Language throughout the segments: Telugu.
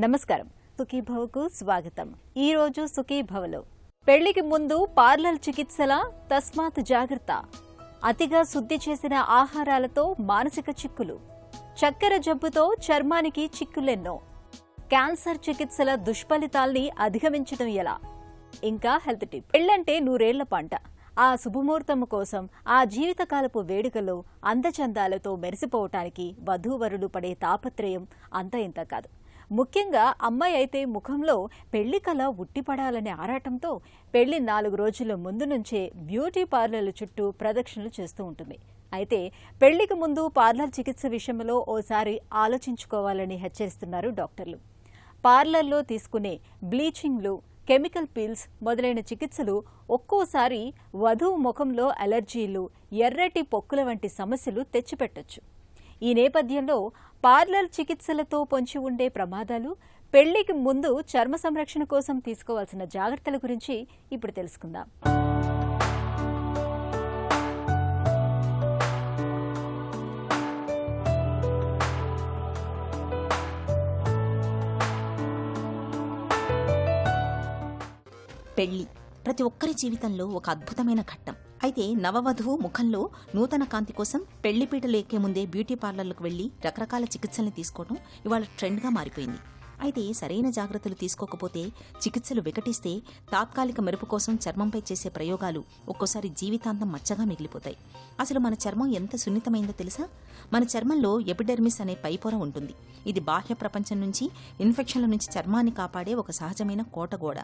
నమస్కారం. సుఖీభవకు స్వాగతం. ఈ రోజు సుఖీభవలో పెళ్లికి ముందు పార్లర్ చికిత్సల తస్మాత్ జాగ్రత్త, అతిగా శుద్ధి చేసిన ఆహారాలతో మానసిక చిక్కులు, చక్కెర జబ్బుతో చర్మానికి చిక్కులెన్నో, క్యాన్సర్ చికిత్సల దుష్ఫలితాల్ని అధిగమించడం ఎలా, ఇంకా హెల్త్ టిప్. పెళ్లంటే నూరేళ్ల పంట. ఆ శుభముహూర్తం కోసం ఆ జీవితకాలపు వేడుకలో అందచందాలతో మెరిసిపోవటానికి వధూవరులు పడే తాపత్రయం అంత ఇంత కాదు. ముఖ్యంగా అమ్మాయి అయితే ముఖంలో పెళ్లి కళ ఉట్టిపడాలనే ఆరాటంతో పెళ్లి 4 రోజుల ముందు నుంచే బ్యూటీ పార్లర్ల చుట్టూ ప్రదక్షిణలు చేస్తూ ఉంటుంది. అయితే పెళ్లికి ముందు పార్లర్ చికిత్స విషయంలో ఓసారి ఆలోచించుకోవాలని హెచ్చరిస్తున్నారు డాక్టర్లు. పార్లర్లో తీసుకునే బ్లీచింగ్లు, కెమికల్ పీల్స్ మొదలైన చికిత్సలు ఒక్కోసారి వధువు ముఖంలో అలర్జీలు, ఎర్రటి పొక్కుల వంటి సమస్యలు తెచ్చిపెట్టొచ్చు. ఈ నేపథ్యంలో పార్లర్ చికిత్సలతో పొంచి ఉండే ప్రమాదాలు, పెళ్లికి ముందు చర్మ సంరక్షణ కోసం తీసుకోవాల్సిన జాగ్రత్తల గురించి ఇప్పుడు తెలుసుకుందాం. పెళ్లి ప్రతి ఒక్కరి జీవితంలో ఒక అద్భుతమైన ఘట్టం. అయితే నవవధువు ముఖంలో నూతన కాంతి కోసం పెళ్లిపీటలు ఎక్కే ముందే బ్యూటీ పార్లర్లకు వెళ్లి రకరకాల చికిత్సల్ని తీసుకోవడం ఇవాళ ట్రెండ్గా మారిపోయింది. అయితే సరైన జాగ్రత్తలు తీసుకోకపోతే చికిత్సలు వికటిస్తే తాత్కాలిక మెరుపు కోసం చర్మంపై చేసే ప్రయోగాలు ఒక్కోసారి జీవితాంతం మచ్చగా మిగిలిపోతాయి. అసలు మన చర్మం ఎంత సున్నితమైందో తెలుసా? మన చర్మంలో ఎపిడెర్మిస్ అనే పైపొర ఉంటుంది. ఇది బాహ్య ప్రపంచం నుంచి, ఇన్ఫెక్షన్ల నుంచి చర్మాన్ని కాపాడే ఒక సహజమైన కోటగోడ.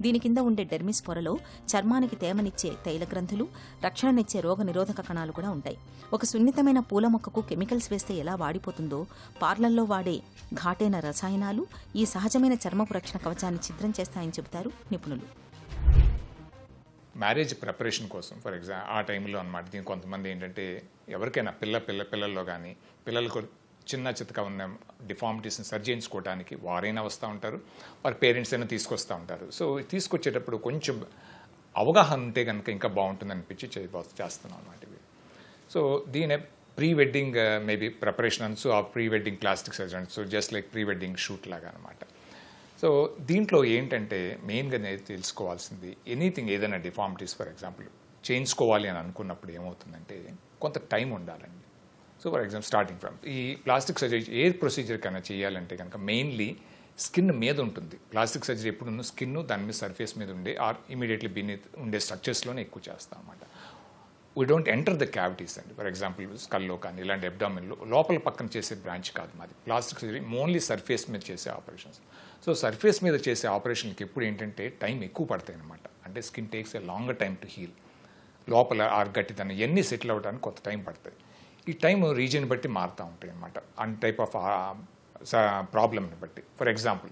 దీని కింద ఉండే డెర్మిస్ పొరలో చర్మానికి తేమనిచ్చే తైల గ్రంథులు, రక్షణనిచ్చే రోగ నిరోధక కణాలు కూడా ఉంటాయి. ఒక సున్నితమైన పూల మొక్కకు కెమికల్స్ వేస్తే ఎలా వాడిపోతుందో పార్లర్లో వాడే ఘాటైన రసాయనాలు ఈ సహజమైన చర్మపు రక్షణ కవచాన్ని ఛిద్రం చేస్తాయని చెబుతారు నిపుణులు. మ్యారేజ్ ప్రిపరేషన్ కోసం ఫర్ ఎగ్జాంపుల్ ఆ టైంలో అనమాట. దీనికి కొంతమంది ఏంటంటే ఎవరికైనా పిల్లల్లో కానీ పిల్లలకు చిన్న చితక ఉన్న డిఫార్మిటీస్ని సరి చేయించుకోవడానికి వారైనా వస్తూ ఉంటారు, వారి పేరెంట్స్ అయినా తీసుకొస్తూ ఉంటారు. సో తీసుకొచ్చేటప్పుడు కొంచెం అవగాహన ఉంటే కనుక ఇంకా బాగుంటుంది అనిపించి చేస్తున్నాం అనమాట ఇవి. సో దీని ప్రీ వెడ్డింగ్ మేబీ ప్రిపరేషన్స్ ఆ pre wedding plastic surgeons, just like pre wedding shoot లాగా అనమాట. సో దీంట్లో ఏంటంటే మెయిన్గా తెలుసుకోవాల్సింది ఎనీథింగ్, ఏదైనా డిఫార్మిటీస్ ఫర్ ఎగ్జాంపుల్ చేయించుకోవాలి అని అనుకున్నప్పుడు ఏమవుతుందంటే కొంత టైం ఉండాలండి. So for example starting from ఈ ప్లాస్టిక్ సర్జరీ ఏ ప్రొసీజర్ కన్నా చేయాలంటే కనుక మెయిన్లీ స్కిన్ మీద ఉంటుంది. ప్లాస్టిక్ సర్జరీ ఎప్పుడు స్కిన్ దాని మీద సర్ఫేస్ మీద ఉండే ఆర్ ఇమీడియట్లీ బీనీత్ ఉండే స్ట్రక్చర్స్లోనే ఎక్కువ చేస్తాం అనమాట. We don't enter the cavities అండి. ఫర్ ఎగ్జాంపుల్ స్కల్లో కానీ ఇలాంటి అబ్డామిన్లో లోపల పక్కన చేసే బ్రాంచ్ కాదు మాది. ప్లాస్టిక్ సర్జరీ ఓన్లీ సర్ఫేస్ మీద చేసే ఆపరేషన్స్. సో సర్ఫేస్ మీద చేసే ఆపరేషన్కి ఎప్పుడు ఏంటంటే టైం ఎక్కువ పడతాయి అనమాట. అంటే skin takes a longer time to heal. లోపల ఆర్ గట్టిదనం ఇవన్నీ సెటిల్ అవ్వడానికి కొంత టైం పడతాయి. ఈ టైం రీజియన్ బట్టి మారుతూ ఉంటాయి అనమాట, అన్ టైప్ ఆఫ్ ప్రాబ్లమ్ని బట్టి. ఫర్ ఎగ్జాంపుల్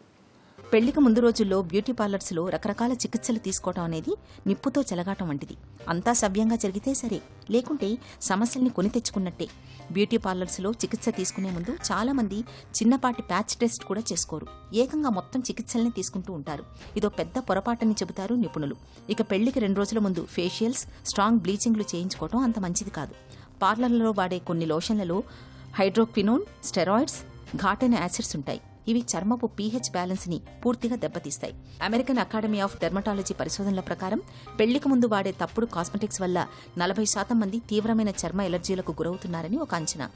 పెళ్లికి ముందు రోజుల్లో బ్యూటీ పార్లర్స్లో రకరకాల చికిత్సలు తీసుకోవడం అనేది నిప్పుతో చెలగాటం వంటిది. అంతా సవ్యంగా జరిగితే సరే, లేకుంటే సమస్యల్ని కొని తెచ్చుకున్నట్టే. బ్యూటీ పార్లర్స్లో చికిత్స తీసుకునే ముందు చాలా మంది చిన్నపాటి ప్యాచ్ టెస్ట్ కూడా చేసుకోరు, ఏకంగా మొత్తం చికిత్సల్ని తీసుకుంటూ ఉంటారు. ఇదో పెద్ద పొరపాటని చెబుతారు నిపుణులు. ఇక పెళ్లికి 2 రోజుల ముందు ఫేషియల్స్, స్ట్రాంగ్ బ్లీచింగ్లు చేయించుకోవడం అంత మంచిది కాదు. పార్లర్లలో వాడే కొన్ని లోషన్లలో హైడ్రోక్వినోన్, స్టెరాయిడ్స్, ఘాటైన యాసిడ్స్ ఉంటాయి. ఇవి చర్మపు pH బ్యాలెన్స్ని పూర్తిగా దెబ్బతీస్తాయి. అమెరికన్ అకాడమీ ఆఫ్ డెర్మటాలజీ పరిశోధనల ప్రకారం పెళ్లికి ముందు వాడే తప్పుడు కాస్మెటిక్స్ వల్ల 40% మంది తీవ్రమైన చర్మ ఎలర్జీలకు గురవుతున్నారని ఒక అంచనా.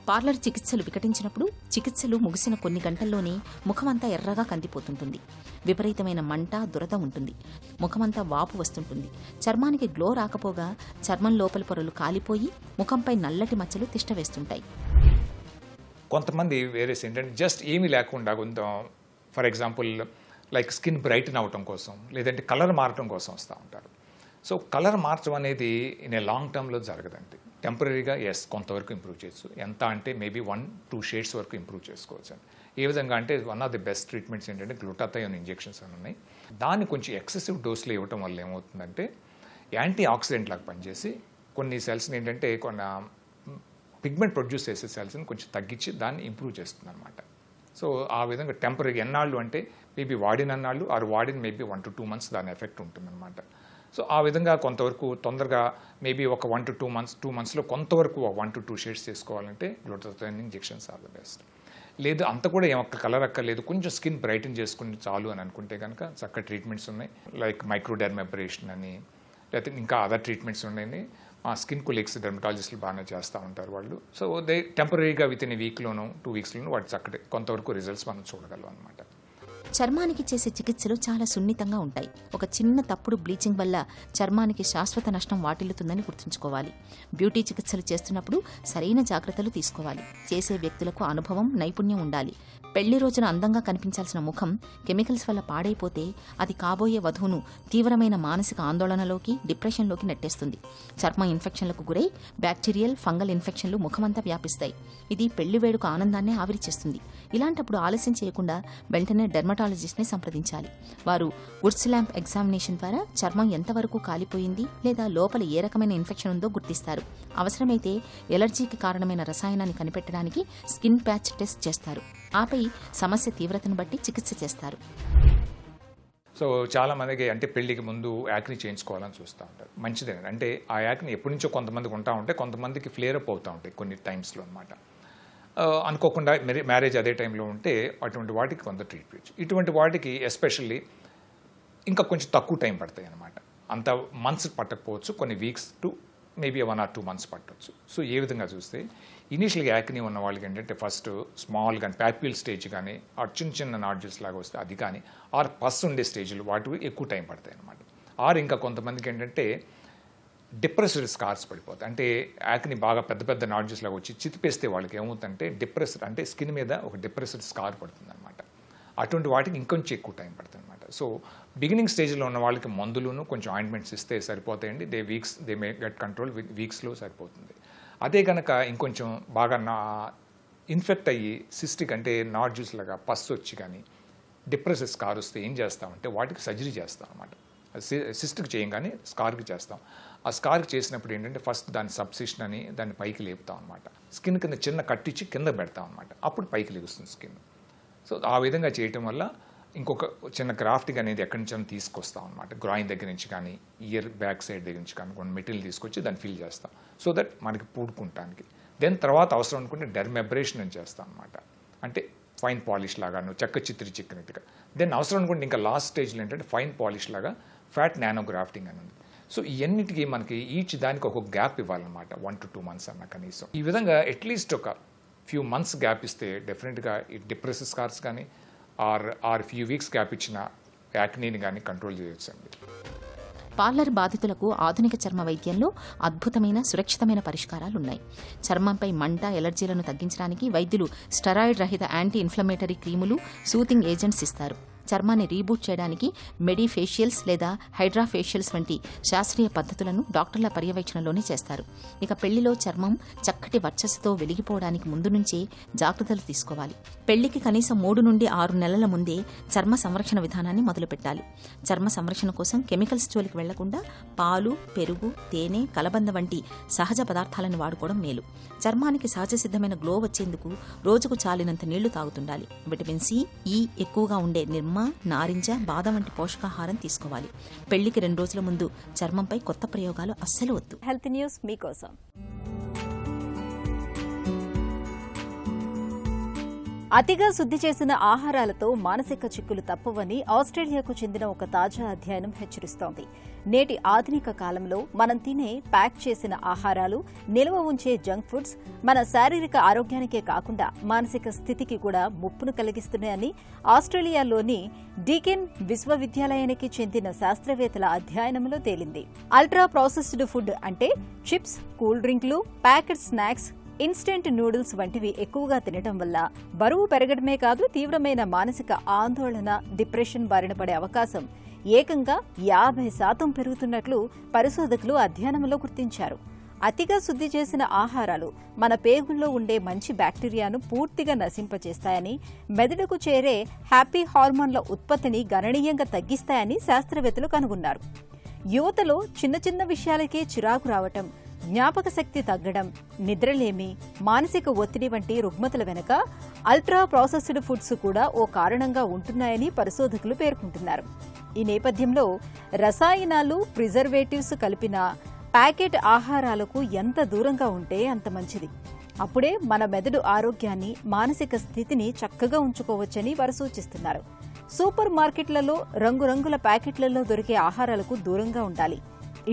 పార్లర్ చికిత్సలు వికటించినప్పుడు చికిత్సలు ముగిసిన కొన్ని గంటల్లోనే ముఖమంతా ఎర్రగా కందిపోతుంటుంది. విపరీతమైన మంట, దురద ఉంటుంది. ముఖమంతా వాపు వస్తుంటుంది. చర్మానికి గ్లో రాకపోగా చర్మం లోపలి పొరలు కాలిపోయి ముఖంపై నల్లటి మచ్చలు తిష్టవేస్తుంటాయి. కొంతమంది వేరే ఏంటంటే జస్ట్ ఏమీ లేకుండా కొంత for example like skin brighten అవటం కోసం, లేదంటే కలర్ మారటం కోసం వస్తూ ఉంటారు. సో కలర్ మార్చడం అనేది ఇన్ ఏ లాంగ్ టర్మ్లో జరగదండి. టెంపరీగా కొంతవరకు ఇంప్రూవ్ చేయొచ్చు. ఎంత అంటే మేబీ 1-2 షేడ్స్ వరకు ఇంప్రూవ్ చేసుకోవచ్చు అండి. ఏ విధంగా అంటే one of the best treatments ఏంటంటే గ్లూటాథయోన్ ఇంజెక్షన్స్ అని ఉన్నాయి. దాన్ని కొంచెం ఎక్సెసివ్ డోస్లో ఇవ్వటం వల్ల ఏమవుతుందంటే యాంటీ ఆక్సిడెంట్ లాగా పనిచేసి కొన్ని సెల్స్ని ఏంటంటే కొన్ని పిగ్మెంట్ ప్రొడ్యూస్ చేసే సెల్స్ని కొంచెం తగ్గించి దాన్ని ఇంప్రూవ్ చేస్తుంది అనమాట. సో ఆ విధంగా టెంపరీ ఎన్నాళ్ళు అంటే మేబీ వాడినన్నాళ్ళు ఆరు వాడిన మేబీ 1 to 2 months దాని ఎఫెక్ట్ ఉంటుందన్నమాట. సో ఆ విధంగా కొంతవరకు తొందరగా మేబీ ఒక 1 to 2 months 2 monthsలో కొంతవరకు 1 to 2 షేడ్స్ చేసుకోవాలంటే glutathione injections are the best. లేదు అంత కూడా ఏమొక్క కలర్ అక్కర్లేదు, కొంచెం స్కిన్ బ్రైటన్ చేసుకుని చాలు అని అనుకుంటే కనుక చక్కగా ట్రీట్మెంట్స్ ఉన్నాయి. లైక్ మైక్రోడెర్మాబ్రేషన్ అని, లేకపోతే ఇంకా అదర్ ట్రీట్మెంట్స్ ఉన్నాయి. స్కిన్ కొలీగ్స్ డెర్మటాలజిస్టులు బాగానే చేస్తూ ఉంటారు వాళ్ళు. సో దే టెంపరీగా విత్ ఇన్ వీక్లోనూ 2 వీక్స్లోనూ వాటి చక్కటి కొంతవరకు రిజల్ట్స్ మనం చూడగలం అనమాట. చర్మానికి చేసే చికిత్సలు చాలా సున్నితంగా ఉంటాయి. ఒక చిన్న తప్పుడు బ్లీచింగ్ వల్ల చర్మానికి శాశ్వత నష్టం వాటిల్లుతుందని గుర్తుంచుకోవాలి. బ్యూటీ చికిత్సలు చేస్తున్నప్పుడు సరైన జాగ్రత్తలు తీసుకోవాలి. చేసే వ్యక్తులకు అనుభవం, నైపుణ్యం ఉండాలి. పెళ్లి రోజున అందంగా కనిపించాల్సిన ముఖం కెమికల్స్ వల్ల పాడైపోతే అది కాబోయే వధువును తీవ్రమైన మానసిక ఆందోళనలోకి, డిప్రెషన్లోకి నెట్టేస్తుంది. చర్మ ఇన్ఫెక్షన్లకు గురై బ్యాక్టీరియల్, ఫంగల్ ఇన్ఫెక్షన్లు ముఖమంతా వ్యాపిస్తాయి. ఇది పెళ్లి వేడుక ఆనందాన్ని ఆవిరి చేస్తుంది. ఇలాంటప్పుడు ఆలస్యం చేయకుండా వెంటనే డెర్మటాలజిస్ట్ని సంప్రదించాలి. వారు వుడ్స్ ల్యాంప్ ఎగ్జామినేషన్ ద్వారా చర్మం ఎంతవరకు కాలిపోయింది లేదా లోపల ఏ రకమైన ఇన్ఫెక్షన్ ఉందో గుర్తిస్తారు. అవసరమైతే ఎలర్జీకి కారణమైన రసాయనాన్ని కనిపెట్టడానికి స్కిన్ ప్యాచ్ టెస్ట్ చేస్తారు. ఆపై సమస్య తీవ్రతను బట్టి చికిత్స చేస్తారు. సో చాలా మందికి అంటే పెళ్లికి ముందు యాక్ని చేయించుకోవాలని చూస్తూ ఉంటారు. మంచిదే, అంటే ఆ యాక్ని ఎప్పటి నుంచో కొంతమందికి ఉంటా ఉంటాయి, కొంతమందికి ఫ్లేర్ అప్ అవుతూ ఉంటాయి కొన్ని టైమ్స్లో అనమాట. అనుకోకుండా మ్యారేజ్ అదే టైంలో ఉంటే అటువంటి వాటికి కొంత ట్రీట్మెంట్, ఇటువంటి వాటికి ఎస్పెషల్లీ ఇంకా కొంచెం తక్కువ టైం పడతాయి అనమాట. అంత మంత్స్ పట్టకపోవచ్చు, కొన్ని weeks to maybe 1 or 2 months పట్టవచ్చు. సో ఏ విధంగా చూస్తే ఇనీషియల్గా యాక్ని ఉన్న వాళ్ళకి ఏంటంటే ఫస్ట్ స్మాల్ కానీ ప్యాప్యూల్ స్టేజ్ కానీ ఆ చిన్న చిన్న నాడ్యూల్స్ లాగా వస్తే అది కానీ, ఆర్ పస్ ఉండే స్టేజ్లు వాటికి ఎక్కువ టైం పడతాయి అనమాట. ఆర్ ఇంకా కొంతమందికి ఏంటంటే డిప్రెస్డ్ స్కార్స్ పడిపోతాయి. అంటే యాక్ని బాగా పెద్ద పెద్ద నాడ్యూల్స్ లాగా వచ్చి చితిపేస్తే వాళ్ళకి ఏమవుతుందంటే డిప్రెస్డ్, అంటే స్కిన్ మీద ఒక డిప్రెస్డ్ స్కార్ పడుతుంది అనమాట. అటువంటి వాటికి ఇంకొంచెం ఎక్కువ టైం పడుతుంది అనమాట. సో బిగినింగ్ స్టేజ్లో ఉన్న వాళ్ళకి మందులను కొంచెం ఆయింట్మెంట్స్ ఇస్తే సరిపోతాయండి. దే మే గెట్ కంట్రోల్ వీక్స్లో సరిపోతుంది. అదే కనుక ఇంకొంచెం బాగా ఇన్ఫెక్ట్ అయ్యి సిస్టిక్, అంటే నాడ్యూల్స్ లాగా పస్ వచ్చి కానీ డిప్రెస్డ్ స్కార్ వస్తే ఏం చేస్తామంటే వాటికి సర్జరీ చేస్తాం అనమాట. సిస్టిక్ చేయంగానే స్కార్కి చేస్తాం. ఆ స్కార్కి చేసినప్పుడు ఏంటంటే ఫస్ట్ దాని సబ్సిషన్ అని దాన్ని పైకి లేపుతాం అనమాట. స్కిన్ కింద చిన్న కట్టించి కింద పెడతాం అనమాట. అప్పుడు పైకి లేగుస్తుంది స్కిన్. సో ఆ విధంగా చేయటం వల్ల ఇంకొక చిన్న గ్రాఫ్టింగ్ అనేది ఎక్కడి నుంచి తీసుకొస్తాం అనమాట. గ్రాయిన్ దగ్గర నుంచి కానీ, ఇయర్ బ్యాక్ సైడ్ దగ్గర నుంచి కానీ కొన్ని మెటీరియల్ తీసుకొచ్చి దాన్ని ఫిల్ చేస్తాం, సో దట్ మనకి పూడుకుంటానికి. దెన్ తర్వాత అవసరం అనుకుంటే డెర్మాబ్రేషన్ అని చేస్తాం అనమాట. అంటే ఫైన్ పాలిష్ లాగాను, చెక్క చిత్రి చిక్కినట్టుగా. దెన్ అవసరం అనుకుంటే ఇంకా లాస్ట్ స్టేజ్లో ఏంటంటే ఫైన్ పాలిష్ లాగా ఫ్యాట్ నానో గ్రాఫ్టింగ్ అని ఉంది. సో ఇవన్నిటికీ మనకి ఈచ్ దానికి ఒక గ్యాప్ ఇవ్వాలన్నమాట, 1 to 2 months అన్న కనీసం. ఈ విధంగా అట్లీస్ట్ ఒక ఫ్యూ మంత్స్ గ్యాప్ ఇస్తే డెఫినెట్గా ఈ డిప్రెసివ్ స్కార్స్ కానీ ఆర్ ఫ్యూ వీక్స్ గ్యాప్ ఇచ్చిన యాక్నీని కానీ కంట్రోల్ చేయొచ్చు అండి. పార్లర్ బాధితులకు ఆధునిక చర్మ వైద్యంలో అద్భుతమైన, సురక్షితమైన పరిష్కారాలున్నాయి. చర్మంపై మంట, ఎలర్జీలను తగ్గించడానికి వైద్యులు స్టెరాయిడ్ రహిత యాంటీ ఇన్ఫ్లమేటరీ క్రీములు, సూతింగ్ ఏజెంట్స్ ఇస్తారు. చర్మాన్ని రీబూట్ చేయడానికి మెడిఫేషియల్స్ లేదా హైడ్రాఫేషియల్స్ వంటి శాస్త్రీయ పద్ధతులను డాక్టర్ల పర్యవేక్షణలోనే చేస్తారు. ఇక పెళ్లిలో చర్మం చక్కటి వర్చస్సుతో వెలిగిపోవడానికి ముందు నుంచే జాగ్రత్తలు తీసుకోవాలి. పెళ్లికి కనీసం 3 నుండి 6 నెలల ముందే చర్మ సంరక్షణ విధానాన్ని మొదలుపెట్టాలి. చర్మ సంరక్షణ కోసం కెమికల్స్ జోలికి వెళ్లకుండా పాలు, పెరుగు, తేనె, కలబంద వంటి సహజ పదార్థాలను వాడుకోవడం మేలు. చర్మానికి సహజ సిద్ధమైన గ్లో వచ్చేందుకు రోజుకు చాలినంత నీళ్లు తాగుతుండాలి. విటమిన్ సి, ఈ ఎక్కువగా ఉండే నిర్మ, నారింజ, బాదం వంటి పోషకాహారం తీసుకోవాలి. పెళ్లికి 2 రోజుల ముందు చర్మంపై కొత్త ప్రయోగాలు అస్సలు వద్దు. హెల్త్ న్యూస్ మీకోసం. అతిగా శుద్ధి చేసిన ఆహారాలతో మానసిక చిక్కులు తప్పవని ఆస్ట్రేలియాకు చెందిన ఒక తాజా అధ్యయనం హెచ్చరిస్తోంది. నేటి ఆధునిక కాలంలో మనం తినే ప్యాక్ చేసిన ఆహారాలు, నిల్వ ఉంచే జంక్ ఫుడ్స్ మన శారీరక ఆరోగ్యానికే కాకుండా మానసిక స్థితికి కూడా ముప్పును కలిగిస్తున్నాయని ఆస్ట్రేలియాలోని డీకెన్ విశ్వవిద్యాలయానికి చెందిన శాస్త్రవేత్తల అధ్యయనంలో తేలింది. అల్ట్రా ప్రాసెస్డ్ ఫుడ్ అంటే చిప్స్, కూల్ డ్రింక్లు, ప్యాకెట్ స్నాక్స్, ఇన్స్టెంట్ నూడిల్స్ వంటివి ఎక్కువగా తినడం వల్ల బరువు పెరగడమే కాదు, తీవ్రమైన మానసిక ఆందోళన, డిప్రెషన్ బారిన పడే అవకాశం ఏకంగా 50% పెరుగుతున్నట్లు పరిశోధకులు అధ్యయనంలో గుర్తించారు. అతిగా శుద్ధి చేసిన ఆహారాలు మన పేగుల్లో ఉండే మంచి బ్యాక్టీరియాను పూర్తిగా నశింపచేస్తాయని, మెదడుకు చేరే హ్యాపీ హార్మోన్ల ఉత్పత్తిని గణనీయంగా తగ్గిస్తాయని శాస్త్రవేత్తలు కనుగొన్నారు. యువతలో చిన్న చిన్న విషయాలకే చిరాకు రావటం, జ్ఞాపక శక్తి తగ్గడం, నిద్రలేమి, మానసిక ఒత్తిడి వంటి రుగ్మతల వెనుక అల్ట్రా ప్రాసెస్డ్ ఫుడ్స్ కూడా ఓ కారణంగా ఉంటున్నాయని పరిశోధకులు పేర్కొంటున్నారు. ఈ నేపథ్యంలో రసాయనాలు, ప్రిజర్వేటివ్స్ కలిపిన ప్యాకెట్ ఆహారాలకు ఎంత దూరంగా ఉంటే అంత మంచిది. అప్పుడే మన మెదడు ఆరోగ్యాన్ని, మానసిక స్థితిని చక్కగా ఉంచుకోవచ్చని వారు సూచిస్తున్నారు. సూపర్ మార్కెట్లలో రంగురంగుల ప్యాకెట్లలో దొరికే ఆహారాలకు దూరంగా ఉండాలి.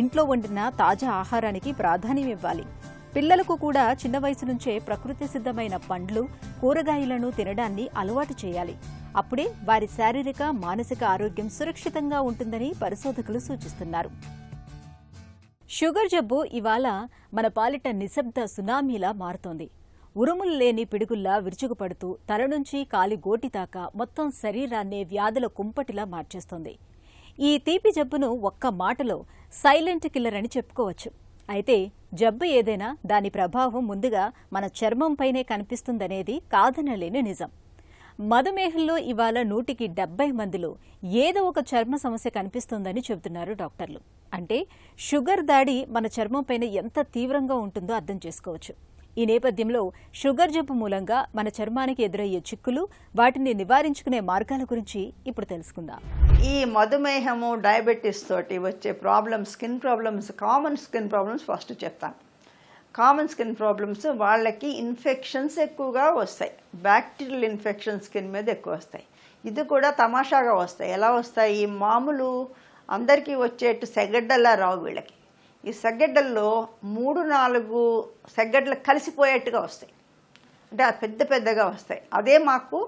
ఇంట్లో వండిన తాజా ఆహారానికి ప్రాధాన్యం ఇవ్వాలి. పిల్లలకు కూడా చిన్న వయసు నుంచే ప్రకృతి సిద్ధమైన పండ్లు, కూరగాయలను తినడాన్ని అలవాటు చేయాలి. అప్పుడే వారి శారీరక, మానసిక ఆరోగ్యం సురక్షితంగా ఉంటుందని పరిశోధకులు సూచిస్తున్నారు. షుగర్ జబ్బు ఇవాళ మన పాలిట నిశ్శబ్ద సునామీలా మారుతోంది. ఉరుములు లేని పిడుగుల్లా విరుచుకుపడుతూ తల నుంచి కాలి గోటి దాకా మొత్తం శరీరాన్నే వ్యాధుల కుంపటిలా మార్చేస్తోంది. ఈ తీపి జబ్బును ఒక్క మాటలో సైలెంట్ కిల్లర్ అని చెప్పుకోవచ్చు. అయితే జబ్బు ఏదైనా దాని ప్రభావం ముందుగా మన చర్మంపైనే కనిపిస్తుందనేది కాదనలేని నిజం. మధుమేహంలో ఇవాళ 100కి 70 మందిలో ఏదో ఒక చర్మ సమస్య కనిపిస్తోందని చెబుతున్నారు డాక్టర్లు. అంటే షుగర్ దాడి మన చర్మంపైన ఎంత తీవ్రంగా ఉంటుందో అర్థం చేసుకోవచ్చు. ఈ నేపథ్యంలో షుగర్ జబ్బు మూలంగా మన చర్మానికి ఎదురయ్యే చిక్కులు, వాటిని నివారించుకునే మార్గాల గురించి ఇప్పుడు తెలుసుకుందాం. ఈ మధుమేహము, డయాబెటీస్ తోటి వచ్చే problems, skin problems, common skin problems first చెప్తాను. కామన్ స్కిన్ ప్రాబ్లమ్స్ వాళ్ళకి ఇన్ఫెక్షన్స్ ఎక్కువగా వస్తాయి. బ్యాక్టీరియల్ ఇన్ఫెక్షన్ స్కిన్ మీద ఎక్కువ వస్తాయి. ఇది కూడా తమాషాగా వస్తాయి. ఎలా వస్తాయి? మామూలు అందరికీ వచ్చేట్టు సెగడ్డల్లా రావు వీళ్ళకి. ఈ సెగడ్డల్లో 3-4 సెగడ్డలు కలిసిపోయేట్టుగా వస్తాయి. అంటే పెద్ద పెద్దగా వస్తాయి. అదే మాకు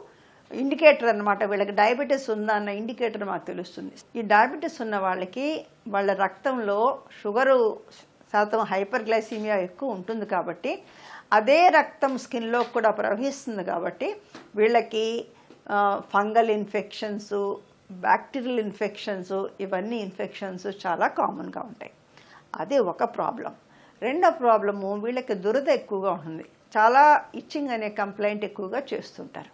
ఇండికేటర్ అన్నమాట. వీళ్ళకి డయాబెటీస్ ఉందా అన్న ఇండికేటర్ మాకు తెలుస్తుంది. ఈ డయాబెటీస్ ఉన్న వాళ్ళకి వాళ్ళ రక్తంలో షుగరు శాతం, హైపర్గ్లైసీమియా ఎక్కువ ఉంటుంది కాబట్టి అదే రక్తం స్కిన్లో కూడా ప్రవహిస్తుంది కాబట్టి వీళ్ళకి ఫంగల్ ఇన్ఫెక్షన్స్, బ్యాక్టీరియల్ ఇన్ఫెక్షన్స్, ఇవన్నీ ఇన్ఫెక్షన్స్ చాలా కామన్గా ఉంటాయి. అది ఒక ప్రాబ్లం. రెండో ప్రాబ్లము, వీళ్ళకి దురద ఎక్కువగా ఉంటుంది. చాలా ఇచ్చింగ్ అనే కంప్లైంట్ ఎక్కువగా చేస్తుంటారు.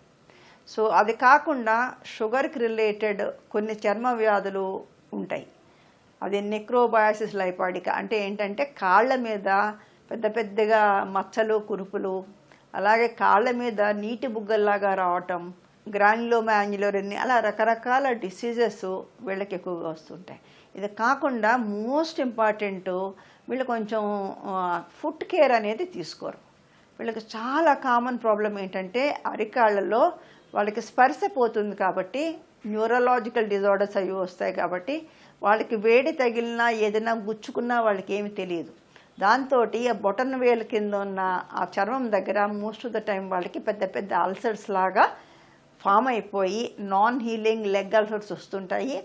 సో అది కాకుండా షుగర్కి రిలేటెడ్ కొన్ని చర్మ వ్యాధులు ఉంటాయి. అది నెక్రోబయాసిస్ లైపాడికా. అంటే ఏంటంటే కాళ్ళ మీద పెద్ద పెద్దగా మచ్చలు, కురుపులు, అలాగే కాళ్ళ మీద నీటి బుగ్గల్లాగా రావటం, గ్రాన్యులోమాన్యులర్, అలా రకరకాల డిసీజెస్ వీళ్ళకి ఎక్కువగా వస్తుంటాయి. ఇది కాకుండా మోస్ట్ ఇంపార్టెంట్, వీళ్ళు కొంచెం ఫుట్ కేర్ అనేది తీసుకోరు. వీళ్ళకి చాలా కామన్ ప్రాబ్లం ఏంటంటే అరికాళ్ళలో వాళ్ళకి స్పర్శ పోతుంది కాబట్టి న్యూరలాజికల్ డిజార్డర్స్ అవి వస్తాయి. కాబట్టి వాళ్ళకి వేడి తగిలినా ఏదైనా గుచ్చుకున్నా వాళ్ళకి ఏమి తెలియదు. దాంతో ఆ బొటన్ వేలు కింద ఉన్న ఆ చర్మం దగ్గర మోస్ట్ ఆఫ్ ద టైం వాళ్ళకి పెద్ద పెద్ద అల్సర్స్ లాగా ఫామ్ అయిపోయి నాన్ హీలింగ్ లెగ్ అల్సర్స్ వస్తుంటాయి.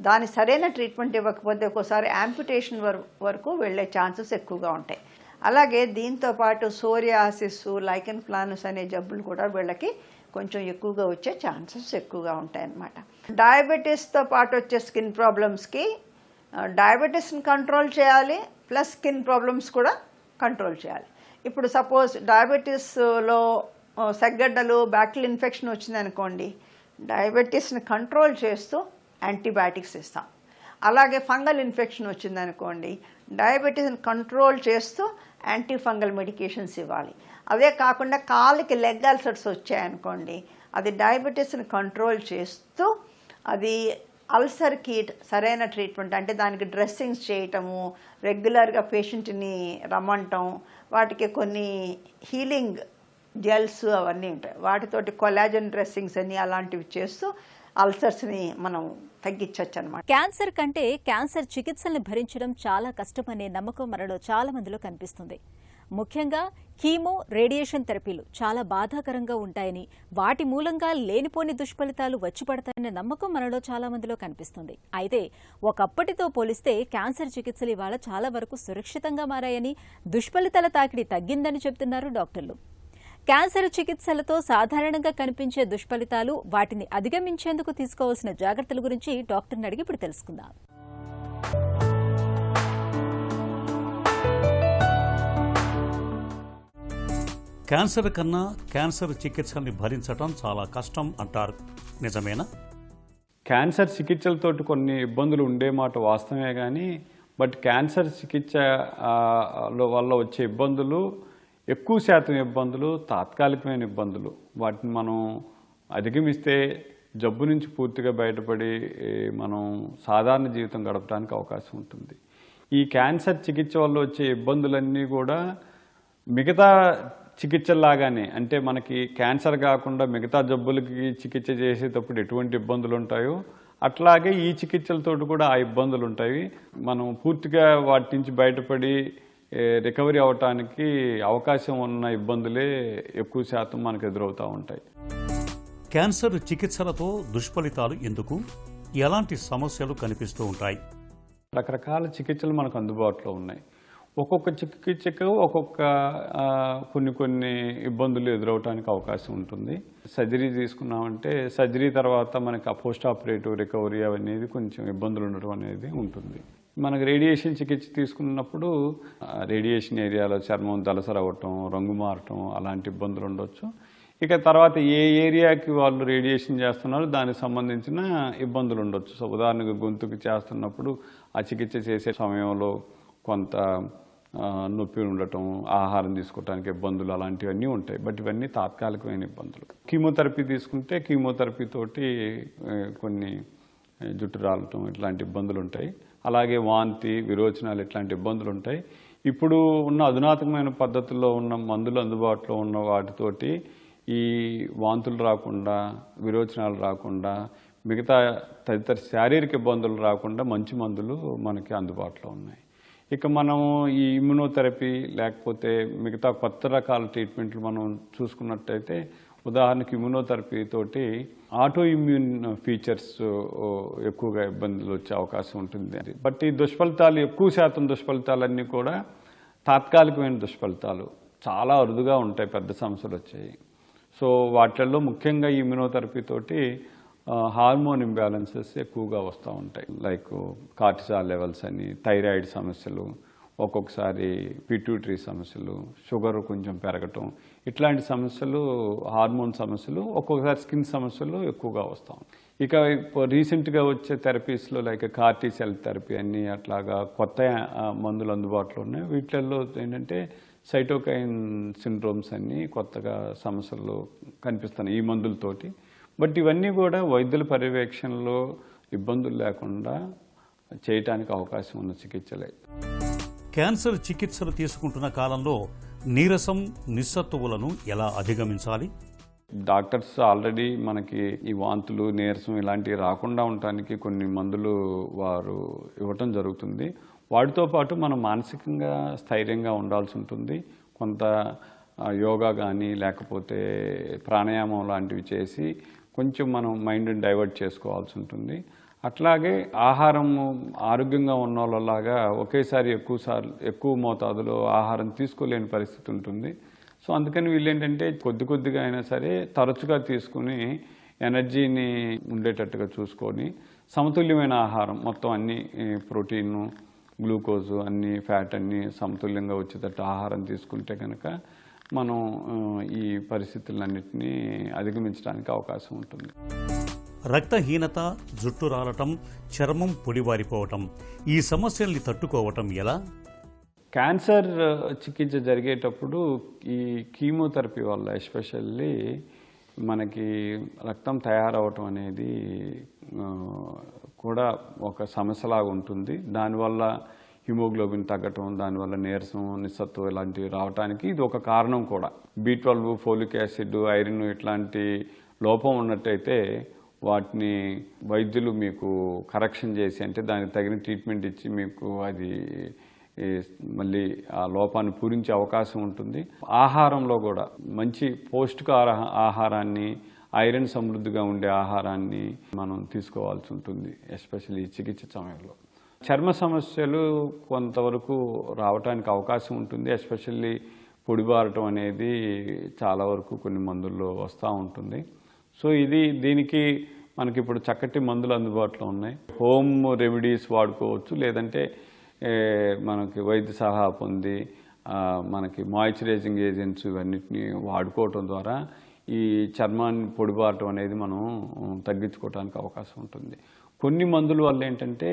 దాని సరైన ట్రీట్మెంట్ ఇవ్వకపోతే ఒక్కోసారి యాంప్యుటేషన్ వరకు వెళ్ళే ఛాన్సెస్ ఎక్కువగా ఉంటాయి. అలాగే దీంతో పాటు సోరియాసిస్, లైకెన్ ప్లానస్ అనే జబ్బులు కూడా వీళ్ళకి కొంచెం ఎక్కువగా వచ్చే ఛాన్సెస్ ఎక్కువగా ఉంటాయన్నమాట. డయాబెటీస్తో పాటు వచ్చే స్కిన్ ప్రాబ్లమ్స్కి డయాబెటీస్ని కంట్రోల్ చేయాలి, ప్లస్ స్కిన్ ప్రాబ్లమ్స్ కూడా కంట్రోల్ చేయాలి. ఇప్పుడు సపోజ్ డయాబెటీస్లో సెగ్గడ్డలు, బ్యాక్టీరియల్ ఇన్ఫెక్షన్ వచ్చిందనుకోండి, డయాబెటీస్ని కంట్రోల్ చేస్తూ యాంటీబయాటిక్స్ ఇస్తాం. అలాగే ఫంగల్ ఇన్ఫెక్షన్ వచ్చిందనుకోండి, డయాబెటీస్ని కంట్రోల్ చేస్తూ యాంటీ ఫంగల్ మెడికేషన్స్ ఇవ్వాలి. అదే కాకుండా కాళ్ళకి లెగ్ అల్సర్స్ వచ్చాయనుకోండి, అది డయాబెటీస్ని కంట్రోల్ చేస్తూ అది అల్సర్కి సరైన ట్రీట్మెంట్, అంటే దానికి డ్రెస్సింగ్స్ చేయటము, రెగ్యులర్గా పేషెంట్ని రమ్మంటాం, వాటికి కొన్ని హీలింగ్ జెల్స్ అవన్నీ ఉంటాయి, వాటితోటి కొలాజన్ డ్రెస్సింగ్స్ అని అలాంటివి చేస్తూ అల్సర్స్ని మనం తగ్గించవచ్చు అనమాట. క్యాన్సర్ కంటే క్యాన్సర్ చికిత్సల్ని భరించడం చాలా కష్టమనే నమ్మకం మనలో చాలా మందిలో కనిపిస్తుంది. ముఖ్యంగా కీమో, రేడియేషన్ థెరపీలు చాలా బాధాకరంగా ఉంటాయని, వాటి మూలంగా లేనిపోని దుష్ఫలితాలు వచ్చి పడతాయనే నమ్మకం మనలో చాలా మందిలో కనిపిస్తుంది. అయితే ఒకప్పటితో పోలిస్తే క్యాన్సర్ చికిత్సలు ఇవాళ చాలా వరకు సురక్షితంగా మారాయని, దుష్ఫలితాల తాకిడి తగ్గిందని చెబుతున్నారు డాక్టర్లు. క్యాన్సర్ చికిత్సలతో సాధారణంగా కనిపించే దుష్ఫలితాలు, వాటిని అధిగమించేందుకు తీసుకోవాల్సిన జాగ్రత్తల గురించి డాక్టర్ని అడిగి ఇప్పుడు తెలుసుకుందాం. క్యాన్సర్ కన్నా క్యాన్సర్ చికిత్సల్ని భరించడం చాలా కష్టం అంటారు, నిజమేనా? క్యాన్సర్ చికిత్సలతోటి కొన్ని ఇబ్బందులు ఉండే మాట వాస్తవమే, కానీ బట్ క్యాన్సర్ చికిత్స వల్ల వచ్చే ఇబ్బందులు ఎక్కువ శాతం ఇబ్బందులు తాత్కాలికమైన ఇబ్బందులు. వాటిని మనం అధిగమిస్తే జబ్బు నుంచి పూర్తిగా బయటపడి మనం సాధారణ జీవితం గడపడానికి అవకాశం ఉంటుంది. ఈ క్యాన్సర్ చికిత్స వల్ల వచ్చే ఇబ్బందులన్నీ కూడా మిగతా చికిత్సలాగానే అంటే మనకి క్యాన్సర్ కాకుండా మిగతా జబ్బులకి చికిత్స చేసేటప్పుడు ఎటువంటి ఇబ్బందులు ఉంటాయో అట్లాగే ఈ చికిత్సలతో కూడా ఆ ఇబ్బందులు ఉంటాయి. మనం పూర్తిగా వాటి నుంచి బయటపడి రికవరీ అవటానికి అవకాశం ఉన్న ఇబ్బందులే ఎక్కువ శాతం మనకు ఎదురవుతూ ఉంటాయి. క్యాన్సర్ చికిత్సలతో దుష్ఫలితాలు ఎందుకు, ఎలాంటి సమస్యలు కనిపిస్తూ ఉంటాయి? రకరకాల చికిత్సలు మనకు అందుబాటులో ఉన్నాయి. ఒక్కొక్క చికిత్సకు ఒక్కొక్క కొన్ని ఇబ్బందులు ఎదురవడానికి అవకాశం ఉంటుంది. సర్జరీ తీసుకున్నామంటే సర్జరీ తర్వాత మనకి పోస్ట్ ఆపరేటివ్ రికవరీ అనేది కొంచెం ఇబ్బందులు ఉండడం అనేది ఉంటుంది. మనకు రేడియేషన్ చికిత్స తీసుకున్నప్పుడు రేడియేషన్ ఏరియాలో చర్మం దళసర అవ్వటం, రంగు మారటం అలాంటి ఇబ్బందులు ఉండొచ్చు. ఇక తర్వాత ఏ ఏరియాకి వాళ్ళు రేడియేషన్ చేస్తున్నారో దానికి సంబంధించిన ఇబ్బందులు ఉండొచ్చు. సో ఉదాహరణకు గొంతుకు చేస్తున్నప్పుడు ఆ చికిత్స చేసే సమయంలో కొంత నొప్పి ఉండటం, ఆహారం తీసుకోవడానికి ఇబ్బందులు అలాంటివన్నీ ఉంటాయి. బట్ ఇవన్నీ తాత్కాలికమైన ఇబ్బందులు. కీమోథెరపీ తీసుకుంటే కీమోథెరపీతోటి కొన్ని జుట్టు రాలటం ఇట్లాంటి ఇబ్బందులు ఉంటాయి. అలాగే వాంతి, విరోచనాలు ఇట్లాంటి ఇబ్బందులు ఉంటాయి. ఇప్పుడు ఉన్న అధునాతనమైన పద్ధతుల్లో ఉన్న మందులు అందుబాటులో ఉన్న వాటితోటి ఈ వాంతులు రాకుండా, విరోచనాలు రాకుండా, మిగతా తదితర శారీరక ఇబ్బందులు రాకుండా మంచి మందులు మనకి అందుబాటులో ఉన్నాయి. ఇక మనం ఈ ఇమ్యునోథెరపీ లేకపోతే మిగతా కొత్త రకాల ట్రీట్మెంట్లు మనం చూసుకున్నట్టయితే ఉదాహరణకి ఇమ్యునోథెరపీ తోటి ఆటో ఇమ్యూన్ ఫీచర్స్ ఎక్కువగా ఇబ్బందులు వచ్చే అవకాశం ఉంటుంది. బట్ ఈ దుష్ఫలితాలు ఎక్కువ శాతం దుష్ఫలితాలన్నీ కూడా తాత్కాలికమైన దుష్ఫలితాలు, చాలా అరుదుగా ఉంటాయి పెద్ద సమస్యలు వచ్చాయి. సో వాటిల్లో ముఖ్యంగా ఈ ఇమ్యునోథెరపీ తోటి హార్మోన్ ఇంబ్యాలెన్సెస్ ఎక్కువగా వస్తూ ఉంటాయి. లైక్ కార్టిసాల్ లెవెల్స్ అని, థైరాయిడ్ సమస్యలు, ఒక్కొక్కసారి పిట్యూటరీ సమస్యలు, షుగర్ కొంచెం పెరగటం, ఇట్లాంటి సమస్యలు, హార్మోన్ సమస్యలు, ఒక్కొక్కసారి స్కిన్ సమస్యలు ఎక్కువగా వస్తాం. ఇక రీసెంట్గా వచ్చే థెరపీస్లో లైక్ కార్టీ సెల్ థెరపీ అన్నీ అట్లాగా కొత్త మందులు అందుబాటులో ఉన్నాయి. వీటిల్లో ఏంటంటే సైటోకైన్ సిండ్రోమ్స్ అన్నీ కొత్తగా సమస్యలు కనిపిస్తున్నాయి ఈ మందులతోటి. బట్ ఇవన్నీ కూడా వైద్యుల పర్యవేక్షణలో ఇబ్బందులు లేకుండా చేయటానికి అవకాశం ఉన్న చికిత్సలే. క్యాన్సర్ చికిత్సలు తీసుకుంటున్న కాలంలో నీరసం, నిస్సత్తువులను ఎలా అధిగమించాలి? డాక్టర్స్ ఆల్రెడీ మనకి ఈ వాంతులు, నీరసం ఇలాంటివి రాకుండా ఉండటానికి కొన్ని మందులు వారు ఇవ్వటం జరుగుతుంది. వాటితో పాటు మనం మానసికంగా స్థైర్యంగా ఉండాల్సి ఉంటుంది. కొంత యోగా కానీ లేకపోతే ప్రాణాయామం లాంటివి చేసి కొంచెం మనం మైండ్ని డైవర్ట్ చేసుకోవాల్సి ఉంటుంది. అట్లాగే ఆహారం ఆరోగ్యంగా ఉన్న వాళ్ళలాగా ఒకేసారి ఎక్కువ మోతాదులో ఆహారం తీసుకోలేని పరిస్థితి ఉంటుంది. సో అందుకని వీళ్ళు ఏంటంటే కొద్దిగా అయినా సరే తరచుగా తీసుకుని ఎనర్జీని ఉండేటట్టుగా చూసుకొని సమతుల్యమైన ఆహారం మొత్తం అన్ని ప్రోటీను, గ్లూకోజు అన్ని, ఫ్యాట్ అన్నీ సమతుల్యంగా వచ్చేటట్టు ఆహారం తీసుకుంటే కనుక మనం ఈ పరిస్థితులన్నింటినీ అధిగమించడానికి అవకాశం ఉంటుంది. రక్తహీనత, జుట్టు రాలటం, చర్మం పొడిబారిపోవటం, ఈ సమస్యల్ని తట్టుకోవటం ఎలా? క్యాన్సర్ చికిత్స జరిగేటప్పుడు ఈ కీమోథెరపీ వల్ల ఎస్పెషల్లీ మనకి రక్తం తయారవటం అనేది కూడా ఒక సమస్యలాగా ఉంటుంది. దానివల్ల హిమోగ్లోబిన్ తగ్గటం, దానివల్ల నీరసం, నిస్సత్వం ఇలాంటివి రావడానికి ఇది ఒక కారణం కూడా. B12, ఫోలిక్ యాసిడ్, ఐరన్ ఇట్లాంటి లోపం ఉన్నట్టయితే వాటిని వైద్యులు మీకు కరెక్షన్ చేసి అంటే దానికి తగిన ట్రీట్మెంట్ ఇచ్చి మీకు అది మళ్ళీ ఆ లోపాన్ని పూరించే అవకాశం ఉంటుంది. ఆహారంలో కూడా మంచి పౌష్టిక ఆహారాన్ని, ఐరన్ సమృద్ధిగా ఉండే ఆహారాన్ని మనం తీసుకోవాల్సి ఉంటుంది, ఎస్పెషల్లీ చికిత్స సమయంలో. చర్మ సమస్యలు కొంతవరకు రావడానికి అవకాశం ఉంటుంది. ఎస్పెషల్లీ పొడిబారటం అనేది చాలా వరకు కొన్ని మందుల్లో వస్తూ ఉంటుంది. సో దీనికి మనకి ఇప్పుడు చక్కటి మందులు అందుబాటులో ఉన్నాయి. హోమ్ రెమెడీస్ వాడుకోవచ్చు, లేదంటే మనకి వైద్య సలహా పొంది మనకి మాయిశ్చరైజింగ్ ఏజెంట్స్ ఇవన్నిటిని వాడుకోవటం ద్వారా ఈ చర్మాన్ని పొడిబారటం అనేది మనం తగ్గించుకోవడానికి అవకాశం ఉంటుంది. కొన్ని మందుల వల్ల ఏంటంటే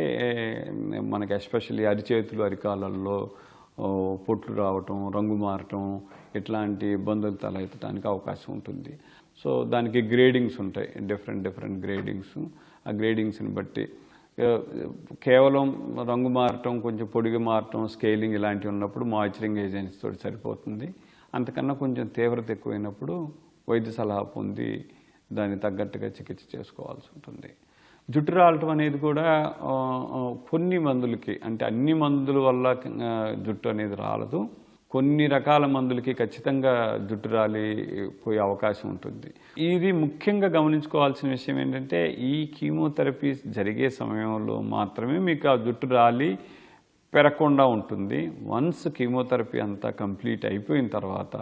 మనకి ఎస్పెషల్లీ అరిచేతులు, అరికాలల్లో పొట్లు రావటం, రంగు మారటం ఇట్లాంటి ఇబ్బందులు తలెత్తడానికి అవకాశం ఉంటుంది. సో దానికి గ్రేడింగ్స్ ఉంటాయి, డిఫరెంట్ గ్రేడింగ్స్. ఆ గ్రేడింగ్స్ని బట్టి కేవలం రంగు మారటం, కొంచెం పొడిగా మారటం, స్కేలింగ్ ఇలాంటివి ఉన్నప్పుడు మాయిశ్చరింగ్ ఏజెంట్స్ తోటి సరిపోతుంది. అంతకన్నా కొంచెం తీవ్రత ఎక్కువైనప్పుడు వైద్య సలహా పొంది దానికి తగ్గట్టుగా చికిత్స చేసుకోవాల్సి ఉంటుంది. జుట్టు రాలటం అనేది కూడా కొన్ని మందులకి, అంటే అన్ని మందుల వల్ల జుట్టు అనేది రాలదు. కొన్ని రకాల మందులకి ఖచ్చితంగా జుట్టు రాలిపోయే అవకాశం ఉంటుంది. ఇది ముఖ్యంగా గమనించుకోవాల్సిన విషయం ఏంటంటే, ఈ కీమోథెరపీ జరిగే సమయంలో మాత్రమే మీకు ఆ జుట్టు రాలి పెరగకుండా ఉంటుంది. వన్స్ కీమోథెరపీ అంతా కంప్లీట్ అయిపోయిన తర్వాత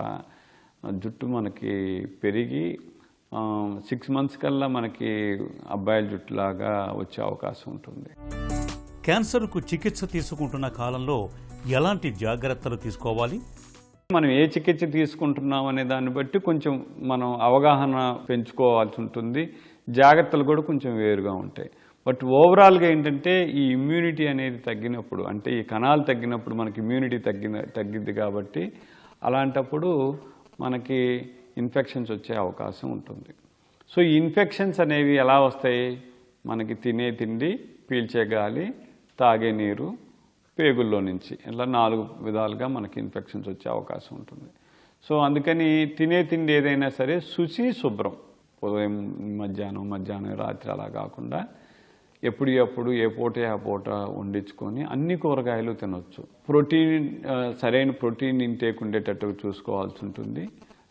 జుట్టు మనకి పెరిగి 6 months కల్లా మనకి అబ్బాయిల జుట్టులాగా వచ్చే అవకాశం ఉంటుంది. క్యాన్సర్కు చికిత్స తీసుకుంటున్న కాలంలో ఎలాంటి జాగ్రత్తలు తీసుకోవాలి? మనం ఏ చికిత్స తీసుకుంటున్నాం అనే దాన్ని బట్టి కొంచెం మనం అవగాహన పెంచుకోవాల్సి ఉంటుంది. జాగ్రత్తలు కూడా కొంచెం వేరుగా ఉంటాయి. బట్ ఓవరాల్గా ఏంటంటే, ఈ ఇమ్యూనిటీ అనేది తగ్గినప్పుడు, అంటే ఈ కణాలు తగ్గినప్పుడు మనకి ఇమ్యూనిటీ తగ్గిద్ది కాబట్టి అలాంటప్పుడు మనకి ఇన్ఫెక్షన్స్ వచ్చే అవకాశం ఉంటుంది. సో ఈ ఇన్ఫెక్షన్స్ అనేవి ఎలా వస్తాయి? మనకి తినే తిండి, పీల్చే గాలి, తాగే నీరు, పేగుల్లో నుంచి, ఇలా 4 విధాలుగా మనకి ఇన్ఫెక్షన్స్ వచ్చే అవకాశం ఉంటుంది. సో అందుకని తినే తిండి ఏదైనా సరే శుచి, శుభ్రం, ఉదయం మధ్యాహ్నం రాత్రి అలా కాకుండా ఎప్పుడు ఏ పూట ఆ పూట వండించుకొని అన్ని కూరగాయలు తినొచ్చు. సరైన ప్రోటీన్ ఇంటేక్ ఉండేటట్టుగా చూసుకోవాల్సి ఉంటుంది.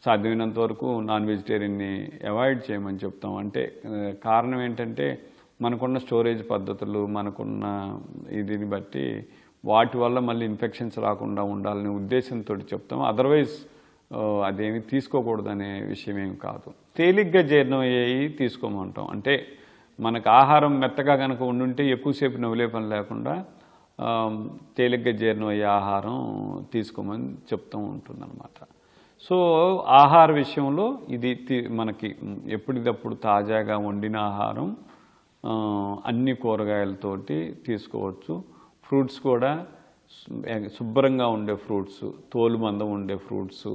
సాధ్యమైనంత వరకు నాన్ వెజిటేరియన్ని అవాయిడ్ చేయమని చెప్తాం. అంటే కారణం ఏంటంటే, మనకున్న స్టోరేజ్ పద్ధతులు, మనకున్న ఇదిని బట్టి వాటి వల్ల మళ్ళీ ఇన్ఫెక్షన్స్ రాకుండా ఉండాలనే ఉద్దేశంతో చెప్తాం. అదర్వైజ్ అదేమి తీసుకోకూడదనే విషయం ఏమి కాదు. తేలిగ్గా జీర్ణం అయ్యేవి తీసుకోమంటాం. అంటే మనకు ఆహారం మెత్తగా కనుక ఉండుంటే ఎక్కువసేపు నవ్వులే పని లేకుండా తేలిగ్గా జీర్ణం అయ్యే ఆహారం తీసుకోమని చెప్తూ ఉంటుందన్నమాట. సో ఆహార విషయంలో ఇది మనకి ఎప్పటికప్పుడు తాజాగా వండిన ఆహారం, అన్ని కూరగాయలతోటి తీసుకోవచ్చు. ఫ్రూట్స్ కూడా శుభ్రంగా ఉండే ఫ్రూట్స్, తోలు మందం ఉండే ఫ్రూట్స్,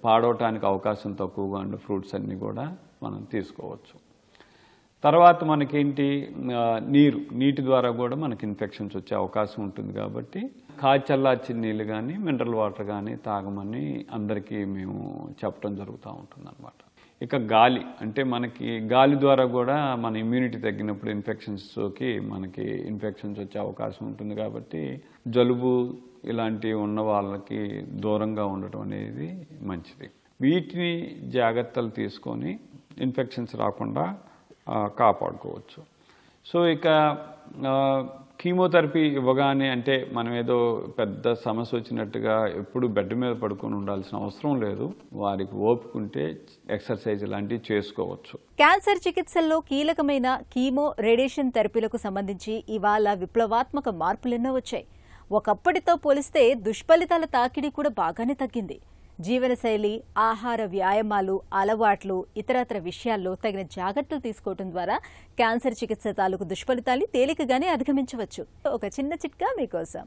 పాడవటానికి అవకాశం తక్కువగా ఉండే ఫ్రూట్స్ అన్నీ కూడా మనం తీసుకోవచ్చు. తర్వాత మనకేంటి, నీటి ద్వారా కూడా మనకి ఇన్ఫెక్షన్స్ వచ్చే అవకాశం ఉంటుంది కాబట్టి చల్లార్చిన నీళ్ళు కానీ మినరల్ వాటర్ కానీ తాగమని అందరికీ మేము చెప్పడం జరుగుతూ ఉంటుంది అన్నమాట. ఇక గాలి, అంటే మనకి గాలి ద్వారా కూడా మన ఇమ్యూనిటీ తగ్గినప్పుడు మనకి ఇన్ఫెక్షన్స్ వచ్చే అవకాశం ఉంటుంది కాబట్టి జలుబు ఇలాంటివి ఉన్న వాళ్ళకి దూరంగా ఉండటం అనేది మంచిది. వీటిని జాగ్రత్తలు తీసుకొని ఇన్ఫెక్షన్స్ రాకుండా కాపాడుకోవచ్చు. సో ఇక కీమోథెరపీ ఇవ్వగానే అంటే మనం ఏదో పెద్ద సమస్య వచ్చినట్టుగా ఎప్పుడు బెడ్ మీద పడుకొని ఉండాల్సిన అవసరం లేదు. వారికి ఓపిక ఉంటే ఎక్సర్సైజ్ లాంటివి చేసుకోవచ్చు. క్యాన్సర్ చికిత్సల్లో కీలకమైన కీమో, రేడియేషన్ థెరపీలకు సంబంధించి ఇవాళ విప్లవాత్మక మార్పులెన్నో వచ్చాయి. ఒకప్పటితో పోలిస్తే దుష్ఫలితాల తాకిడి కూడా బాగానే తగ్గింది. జీవనశైలి, ఆహార, వ్యాయామాలు, అలవాట్లు, ఇతరత్ర విషయాల్లో తగిన జాగ్రత్తలు తీసుకోవడం ద్వారా క్యాన్సర్ చికిత్స తాలూకు దుష్ఫలితాలు తేలికగానే అధిగమించవచ్చు. ఒక చిన్న చిట్కా మీకోసం.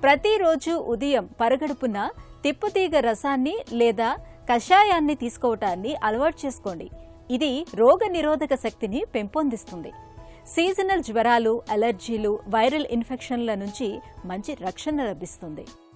ప్రతిరోజు ఉదయం పరగడుపున తిప్పుతీగ రసాన్ని లేదా కషాయాన్ని తీసుకోవటాన్ని అలవాటు చేసుకోండి. ఇది రోగ నిరోధక శక్తిని పెంపొందిస్తుంది. సీజనల్ జ్వరాలు, అలర్జీలు, వైరల్ ఇన్ఫెక్షన్ల నుంచి మంచి రక్షణ లభిస్తుంది.